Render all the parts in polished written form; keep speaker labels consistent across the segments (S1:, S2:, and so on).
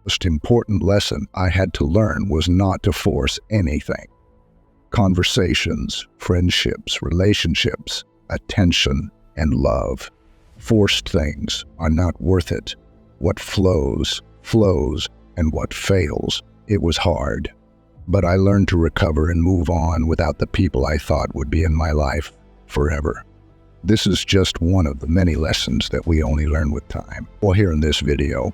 S1: most important lesson I had to learn was not to force anything. Conversations, friendships, relationships, attention, and love. Forced things are not worth it. What flows, flows, and what fails. It was hard, but I learned to recover and move on without the people I thought would be in my life forever. This is just one of the many lessons that we only learn with time. Well, here in this video,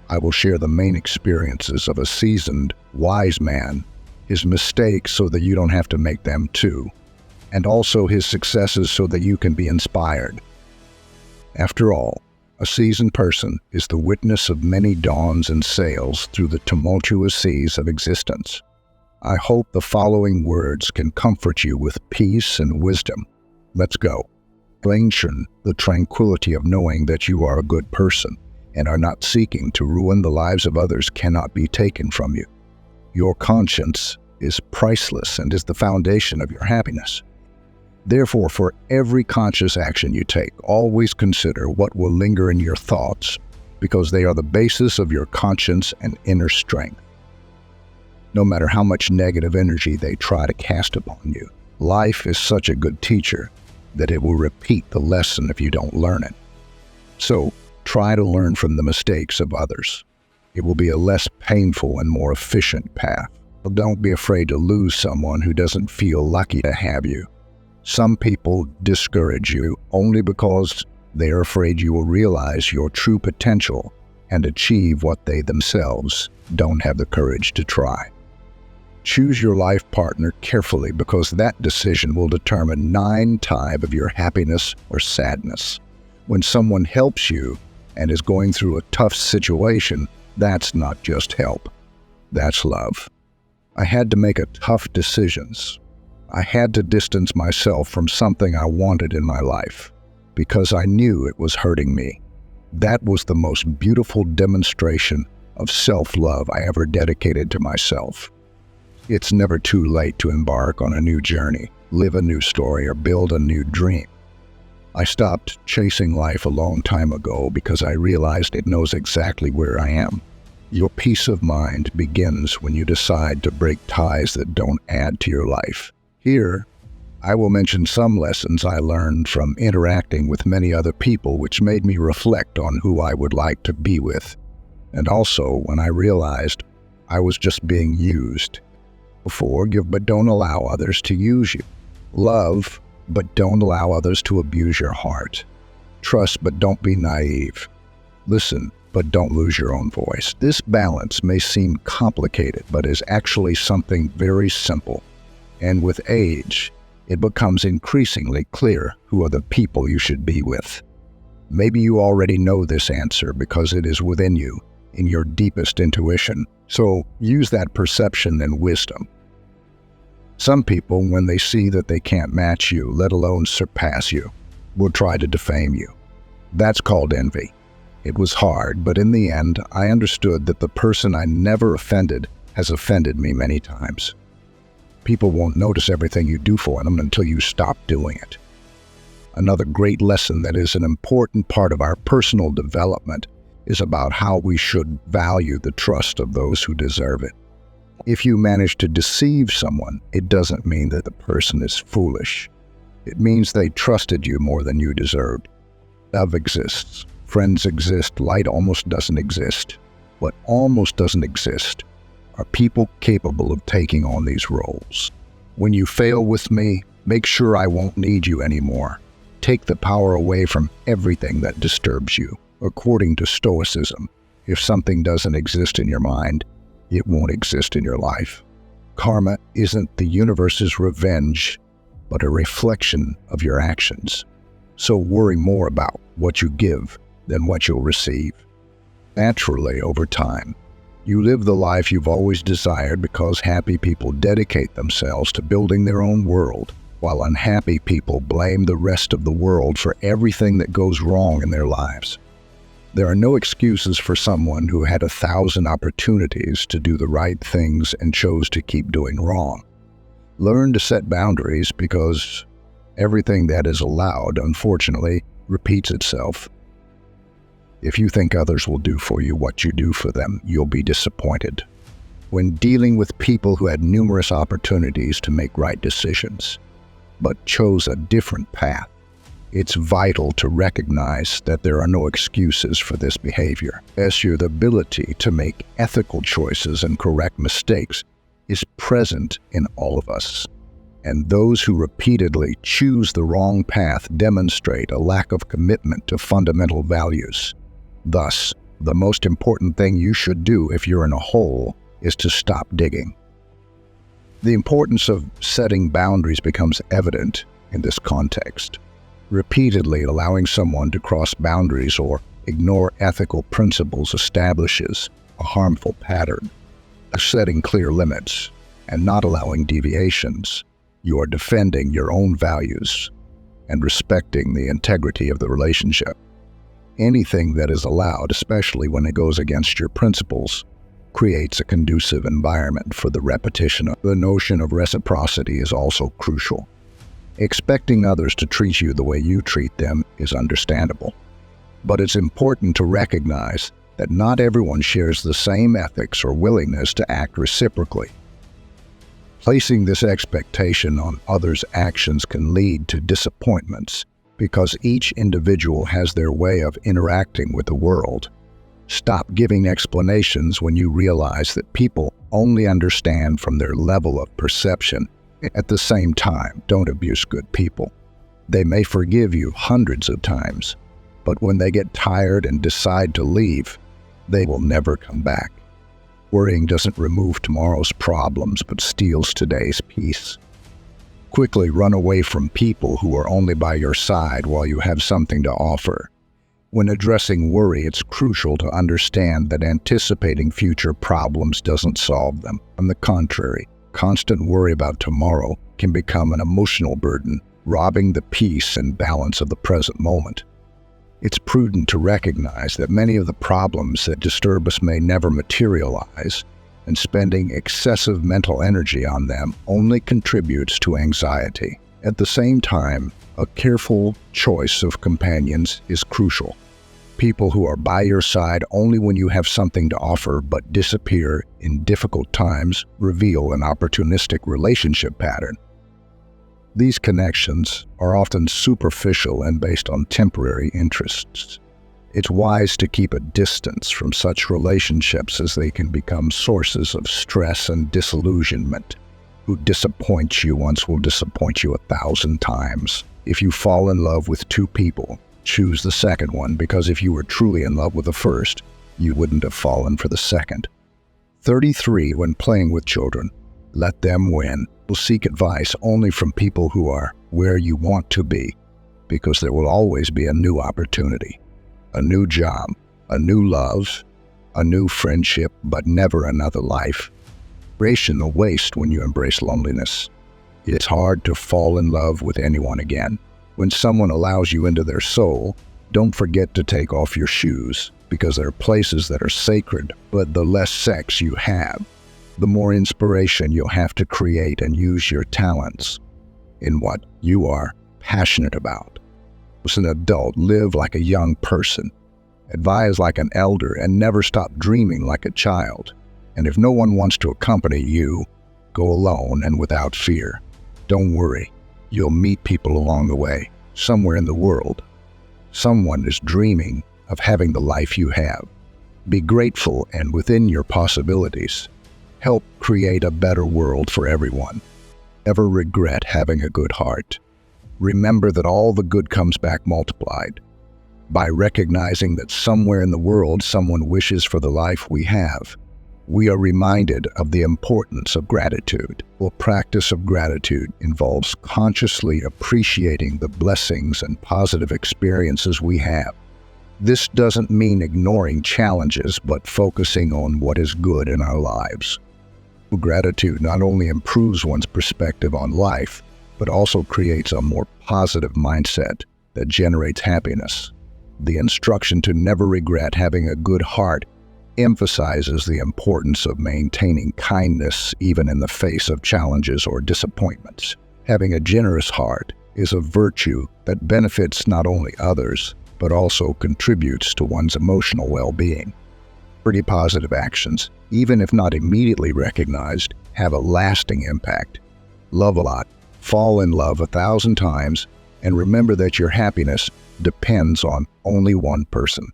S1: I will share the main experiences of a seasoned, wise man, his mistakes so that you don't have to make them too, and also his successes so that you can be inspired. After all, a seasoned person is the witness of many dawns and sails through the tumultuous seas of existence. I hope the following words can comfort you with peace and wisdom. Let's go. The tranquility of knowing that you are a good person and are not seeking to ruin the lives of others cannot be taken from you. Your conscience is priceless and is the foundation of your happiness. Therefore, for every conscious action you take, always consider what will linger in your thoughts, because they are the basis of your conscience and inner strength. No matter how much negative energy they try to cast upon you, life is such a good teacher that it will repeat the lesson if you don't learn it. So, try to learn from the mistakes of others. It will be a less painful and more efficient path. Don't be afraid to lose someone who doesn't feel lucky to have you. Some people discourage you only because they are afraid you will realize your true potential and achieve what they themselves don't have the courage to try. Choose your life partner carefully, because that decision will determine 9 times of your happiness or sadness. When someone helps you and is going through a tough situation, that's not just help. That's love. I had to make tough decisions. I had to distance myself from something I wanted in my life because I knew it was hurting me. That was the most beautiful demonstration of self-love I ever dedicated to myself. It's never too late to embark on a new journey, live a new story, or build a new dream. I stopped chasing life a long time ago because I realized it knows exactly where I am. Your peace of mind begins when you decide to break ties that don't add to your life. Here, I will mention some lessons I learned from interacting with many other people, which made me reflect on who I would like to be with, and also when I realized I was just being used. Forgive, but don't allow others to use you. Love, but don't allow others to abuse your heart. Trust, but don't be naive. Listen, but don't lose your own voice. This balance may seem complicated, but is actually something very simple. And with age, it becomes increasingly clear who are the people you should be with. Maybe you already know this answer because it is within you, in your deepest intuition. So use that perception and wisdom. Some people, when they see that they can't match you, let alone surpass you, will try to defame you. That's called envy. It was hard, but in the end, I understood that the person I never offended has offended me many times. People won't notice everything you do for them until you stop doing it. Another great lesson that is an important part of our personal development is about how we should value the trust of those who deserve it. If you manage to deceive someone, it doesn't mean that the person is foolish. It means they trusted you more than you deserved. Love exists. Friends exist. Light almost doesn't exist. What almost doesn't exist are people capable of taking on these roles. When you fail with me, make sure I won't need you anymore. Take the power away from everything that disturbs you. According to Stoicism, if something doesn't exist in your mind, it won't exist in your life. Karma isn't the universe's revenge, but a reflection of your actions. So worry more about what you give than what you'll receive. Naturally, over time, you live the life you've always desired because happy people dedicate themselves to building their own world, while unhappy people blame the rest of the world for everything that goes wrong in their lives. There are no excuses for someone who had 1,000 opportunities to do the right things and chose to keep doing wrong. Learn to set boundaries, because everything that is allowed, unfortunately, repeats itself. If you think others will do for you what you do for them, you'll be disappointed. When dealing with people who had numerous opportunities to make right decisions, but chose a different path, it's vital to recognize that there are no excuses for this behavior, as your ability to make ethical choices and correct mistakes is present in all of us. And those who repeatedly choose the wrong path demonstrate a lack of commitment to fundamental values. Thus, the most important thing you should do if you're in a hole is to stop digging. The importance of setting boundaries becomes evident in this context. Repeatedly allowing someone to cross boundaries or ignore ethical principles establishes a harmful pattern. Setting clear limits and not allowing deviations, you are defending your own values and respecting the integrity of the relationship. Anything that is allowed, especially when it goes against your principles, creates a conducive environment for the repetition. The notion of reciprocity is also crucial. Expecting others to treat you the way you treat them is understandable, but it's important to recognize that not everyone shares the same ethics or willingness to act reciprocally. Placing this expectation on others' actions can lead to disappointments because each individual has their way of interacting with the world. Stop giving explanations when you realize that people only understand from their level of perception. At the same time, don't abuse good people. They may forgive you hundreds of times, but when they get tired and decide to leave, they will never come back. Worrying doesn't remove tomorrow's problems, but steals today's peace. Quickly run away from people who are only by your side while you have something to offer. When addressing worry, it's crucial to understand that anticipating future problems doesn't solve them. On the contrary, constant worry about tomorrow can become an emotional burden, robbing the peace and balance of the present moment. It's prudent to recognize that many of the problems that disturb us may never materialize, and spending excessive mental energy on them only contributes to anxiety. At the same time, a careful choice of companions is crucial. People who are by your side only when you have something to offer but disappear in difficult times reveal an opportunistic relationship pattern. These connections are often superficial and based on temporary interests. It's wise to keep a distance from such relationships as they can become sources of stress and disillusionment. Who disappoints you once will disappoint you 1,000 times. If you fall in love with two people, choose the second one, because if you were truly in love with the first, you wouldn't have fallen for the second. 33. When playing with children, let them win. You'll seek advice only from people who are where you want to be, because there will always be a new opportunity, a new job, a new love, a new friendship, but never another life. Creation a waste when you embrace loneliness. It's hard to fall in love with anyone again. When someone allows you into their soul, don't forget to take off your shoes, because there are places that are sacred, but the less sex you have, the more inspiration you'll have to create and use your talents in what you are passionate about. As an adult, live like a young person, advise like an elder, and never stop dreaming like a child. And if no one wants to accompany you, go alone and without fear. Don't worry. You'll meet people along the way, somewhere in the world. Someone is dreaming of having the life you have. Be grateful and within your possibilities. Help create a better world for everyone. Never regret having a good heart. Remember that all the good comes back multiplied. By recognizing that somewhere in the world someone wishes for the life we have, we are reminded of the importance of gratitude. The practice of gratitude involves consciously appreciating the blessings and positive experiences we have. This doesn't mean ignoring challenges, but focusing on what is good in our lives. Gratitude not only improves one's perspective on life, but also creates a more positive mindset that generates happiness. The instruction to never regret having a good heart emphasizes the importance of maintaining kindness even in the face of challenges or disappointments. Having a generous heart is a virtue that benefits not only others, but also contributes to one's emotional well-being. Pretty positive actions, even if not immediately recognized, have a lasting impact. Love a lot, fall in love 1,000 times, and remember that your happiness depends on only one person,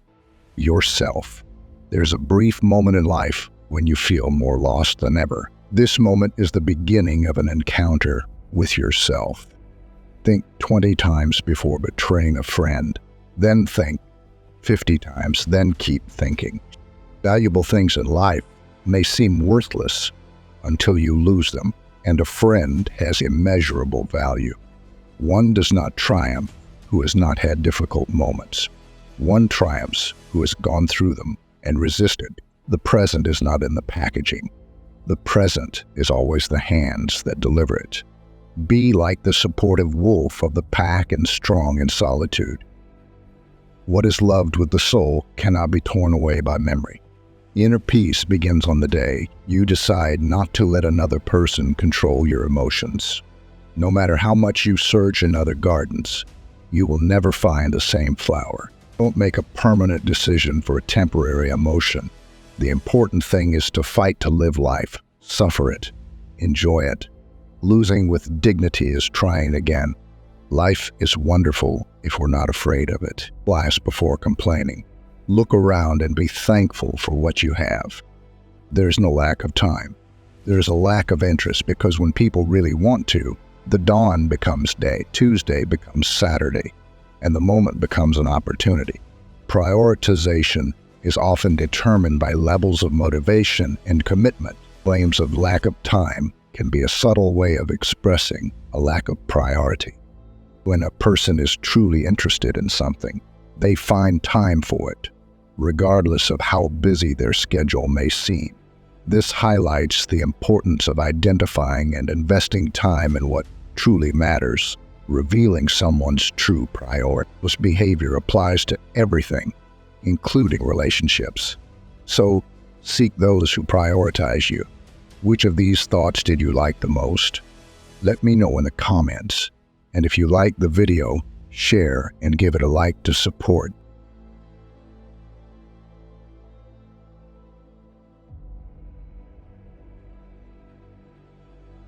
S1: yourself. There's a brief moment in life when you feel more lost than ever. This moment is the beginning of an encounter with yourself. Think 20 times before betraying a friend. Then think 50 times, then keep thinking. Valuable things in life may seem worthless until you lose them, and a friend has immeasurable value. One does not triumph who has not had difficult moments. One triumphs who has gone through them and resisted. The present is not in the packaging. The present is always the hands that deliver it. Be like the supportive wolf of the pack and strong in solitude. What is loved with the soul cannot be torn away by memory. Inner peace begins on the day you decide not to let another person control your emotions. No matter how much you search in other gardens, you will never find the same flower. Don't make a permanent decision for a temporary emotion. The important thing is to fight to live life, suffer it, enjoy it. Losing with dignity is trying again. Life is wonderful if we're not afraid of it. Last before complaining. Look around and be thankful for what you have. There's no lack of time. There's a lack of interest because when people really want to, the dawn becomes day, Tuesday becomes Saturday, and the moment becomes an opportunity. Prioritization is often determined by levels of motivation and commitment. Claims of lack of time can be a subtle way of expressing a lack of priority. When a person is truly interested in something, they find time for it, regardless of how busy their schedule may seem. This highlights the importance of identifying and investing time in what truly matters, revealing someone's true priority. This behavior applies to everything, including relationships. So, seek those who prioritize you. Which of these thoughts did you like the most? Let me know in the comments. And if you like the video, share and give it a like to support